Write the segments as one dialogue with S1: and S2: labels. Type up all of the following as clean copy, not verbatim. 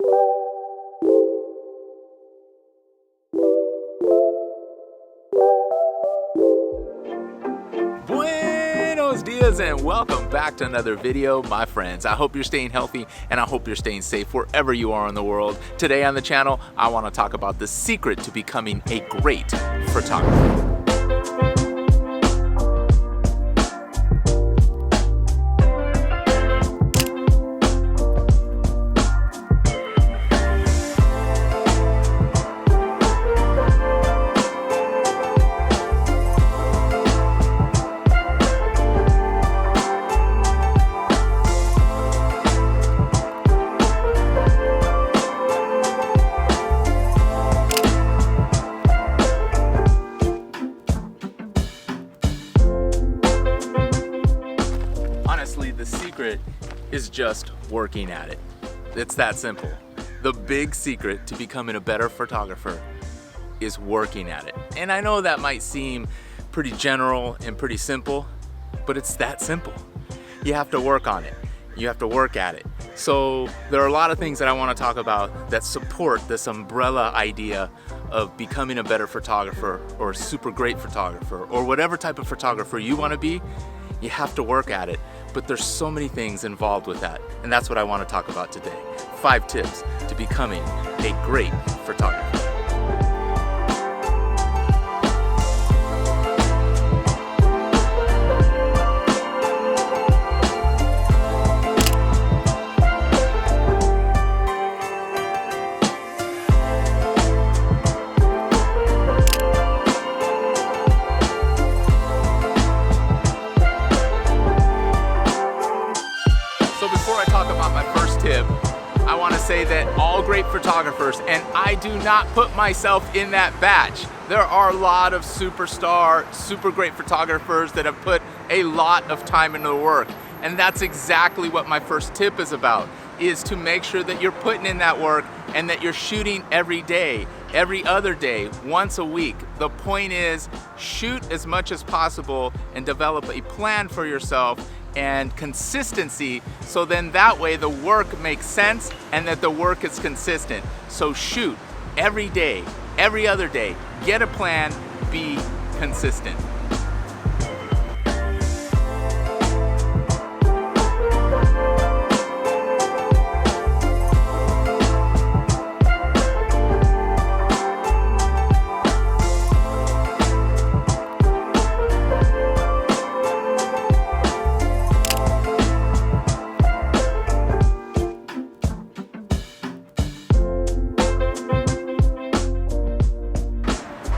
S1: Buenos dias and welcome back to another video, my friends. I hope you're staying healthy and I hope you're staying safe wherever you are in the world. Today on the channel, I want to talk about the secret to becoming a great photographer. Honestly, the secret is just working at it. It's that simple. The big secret to becoming a better photographer is working at it. And I know that might seem pretty general and pretty simple, but it's that simple. You have to work on it. You have to work at it. So there are a lot of things that I want to talk about that support this umbrella idea of becoming a better photographer or a super great photographer or whatever type of photographer you want to be. You have to work at it, but there's so many things involved with that, and that's what I want to talk about today. 5 tips to becoming a great photographer. So before I talk about my first tip, I want to say that all great photographers, and I do not put myself in that batch. There are a lot of superstar, super great photographers that have put a lot of time into the work. And that's exactly what my first tip is about, is to make sure that you're putting in that work and that you're shooting every day, every other day, once a week. The point is, shoot as much as possible and develop a plan for yourself and consistency, so then that way the work makes sense and that the work is consistent. So shoot every day, every other day, get a plan, be consistent.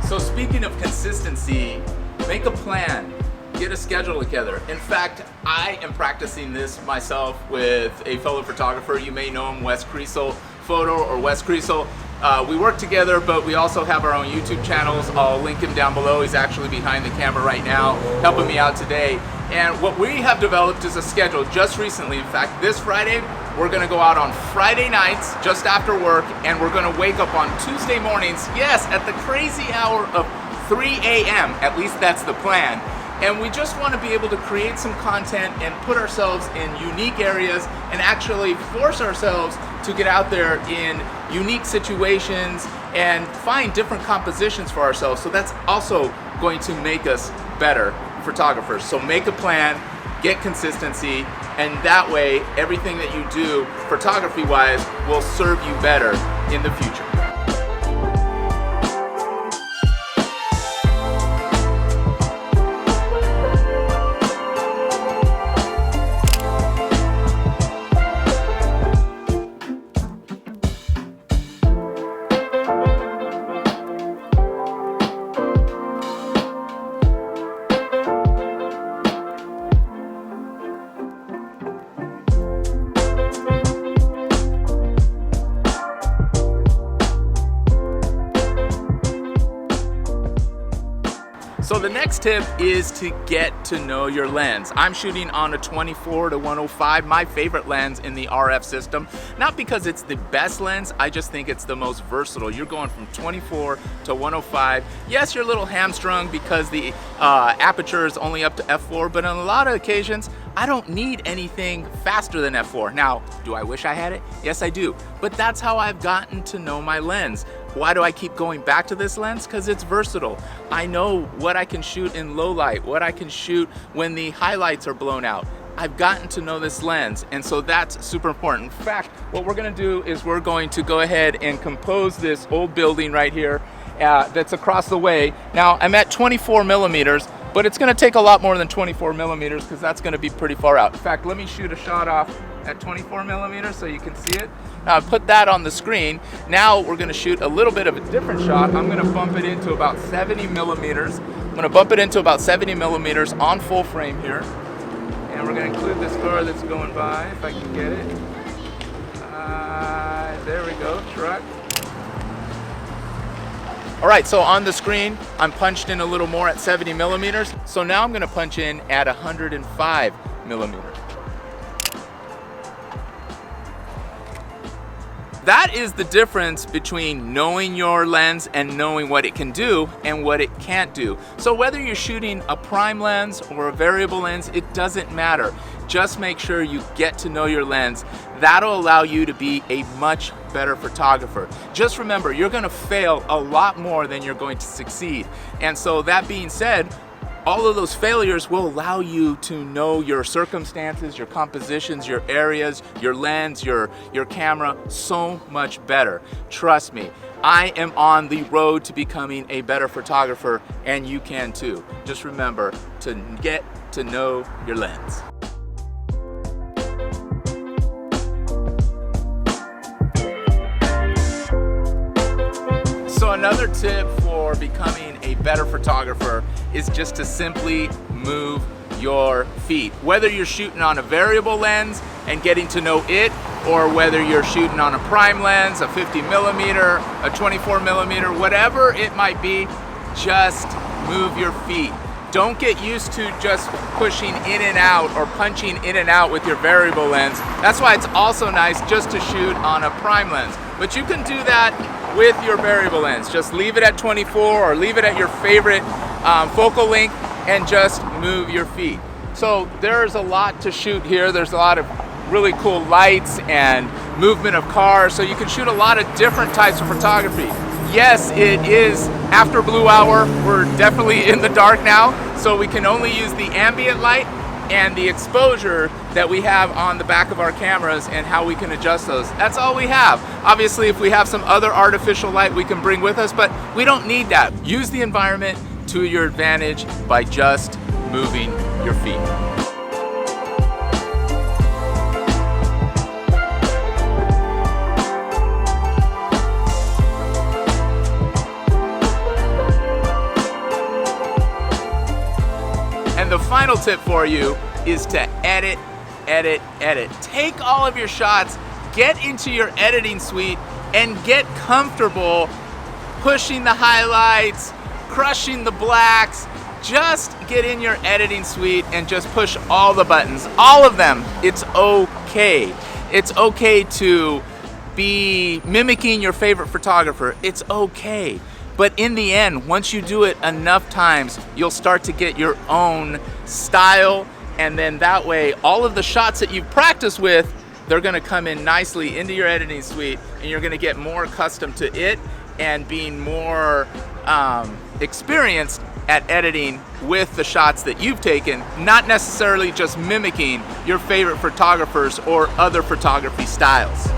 S1: So speaking of consistency, make a plan, get a schedule together. In fact, I am practicing this myself with a fellow photographer. You may know him, Wes Creasel Photo or Wes Creasel. We work together, but we also have our own YouTube channels. I'll link him down below. He's actually behind the camera right now, helping me out today. And what we have developed is a schedule just recently. In fact, this Friday, we're gonna go out on Friday nights just after work, and we're gonna wake up on Tuesday mornings, yes, at the crazy hour of 3 a.m. At least that's the plan. And we just want to be able to create some content and put ourselves in unique areas and actually force ourselves to get out there in unique situations and find different compositions for ourselves. So that's also going to make us better photographers. So make a plan, get consistency, and that way everything that you do photography wise will serve you better in the future. So the next tip is to get to know your lens. I'm shooting on a 24 to 105, my favorite lens in the RF system. Not because it's the best lens, I just think it's the most versatile. You're going from 24 to 105. Yes, you're a little hamstrung because the aperture is only up to f4, but on a lot of occasions, I don't need anything faster than f4. Now, do I wish I had it? Yes, I do. But that's how I've gotten to know my lens. Why do I keep going back to this lens? Because it's versatile. I know what I can shoot in low light, what I can shoot when the highlights are blown out. I've gotten to know this lens, and so that's super important. In fact, what we're gonna do is we're going to go ahead and compose this old building right here that's across the way. Now, I'm at 24 millimeters, but it's gonna take a lot more than 24 millimeters because that's gonna be pretty far out. In fact, let me shoot a shot off at 24 millimeters so you can see it. Now, I put that on the screen. Now we're gonna shoot a little bit of a different shot. I'm gonna bump it into about 70 millimeters. I'm gonna bump it into about 70 millimeters on full frame here. And we're gonna include this car that's going by, if I can get it. There we go, truck. All right, so on the screen, I'm punched in a little more at 70 millimeters. So now I'm gonna punch in at 105 millimeters. That is the difference between knowing your lens and knowing what it can do and what it can't do. So whether you're shooting a prime lens or a variable lens, it doesn't matter. Just make sure you get to know your lens. That'll allow you to be a much better photographer. Just remember, you're gonna fail a lot more than you're going to succeed. And so that being said, all of those failures will allow you to know your circumstances, your compositions, your areas, your lens, your camera so much better. Trust me, I am on the road to becoming a better photographer, and you can too. Just remember to get to know your lens. So another tip for becoming a better photographer is just to simply move your feet. Whether you're shooting on a variable lens and getting to know it, or whether you're shooting on a prime lens, a 50 millimeter, a 24 millimeter, whatever it might be, just move your feet. Don't get used to just pushing in and out or punching in and out with your variable lens. That's why it's also nice just to shoot on a prime lens. But you can do that with your variable lens. Just leave it at 24 or leave it at your favorite focal length and just move your feet. So there's a lot to shoot here. There's a lot of really cool lights and movement of cars. So you can shoot a lot of different types of photography. Yes, it is after blue hour. We're definitely in the dark now. So we can only use the ambient light and the exposure that we have on the back of our cameras and how we can adjust those. That's all we have. Obviously, if we have some other artificial light we can bring with us, but we don't need that. Use the environment to your advantage by just moving your feet. And the final tip for you is to edit, edit, edit. Take all of your shots, get into your editing suite, and get comfortable pushing the highlights, crushing the blacks. Just get in your editing suite and just push all the buttons, all of them. It's okay. It's okay to be mimicking your favorite photographer. It's okay. But in the end, once you do it enough times, you'll start to get your own style, and then that way, all of the shots that you've practiced with, they're gonna come in nicely into your editing suite, and you're gonna get more accustomed to it and being more experienced at editing with the shots that you've taken, not necessarily just mimicking your favorite photographers or other photography styles.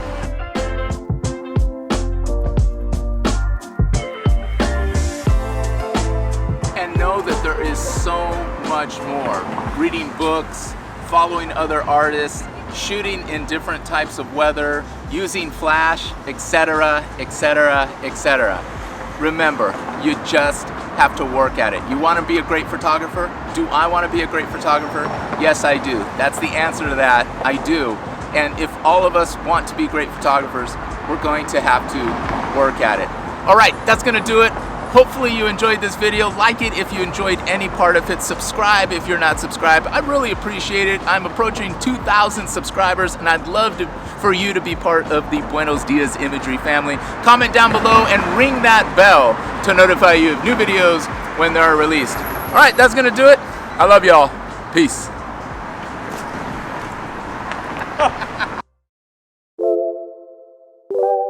S1: Know that there is so much more. Reading books, following other artists, shooting in different types of weather, using flash, etc., etc., etc. Remember, you just have to work at it. You want to be a great photographer? Do I want to be a great photographer? Yes, I do. That's the answer to that. I do. And if all of us want to be great photographers, we're going to have to work at it. All right, that's going to do it. Hopefully you enjoyed this video. Like it if you enjoyed any part of it. Subscribe if you're not subscribed. I really appreciate it. I'm approaching 2,000 subscribers, and I'd love for you to be part of the Buenos Dias Imagery family. Comment down below and ring that bell to notify you of new videos when they are released. All right, that's gonna do it. I love y'all. Peace.
S2: you.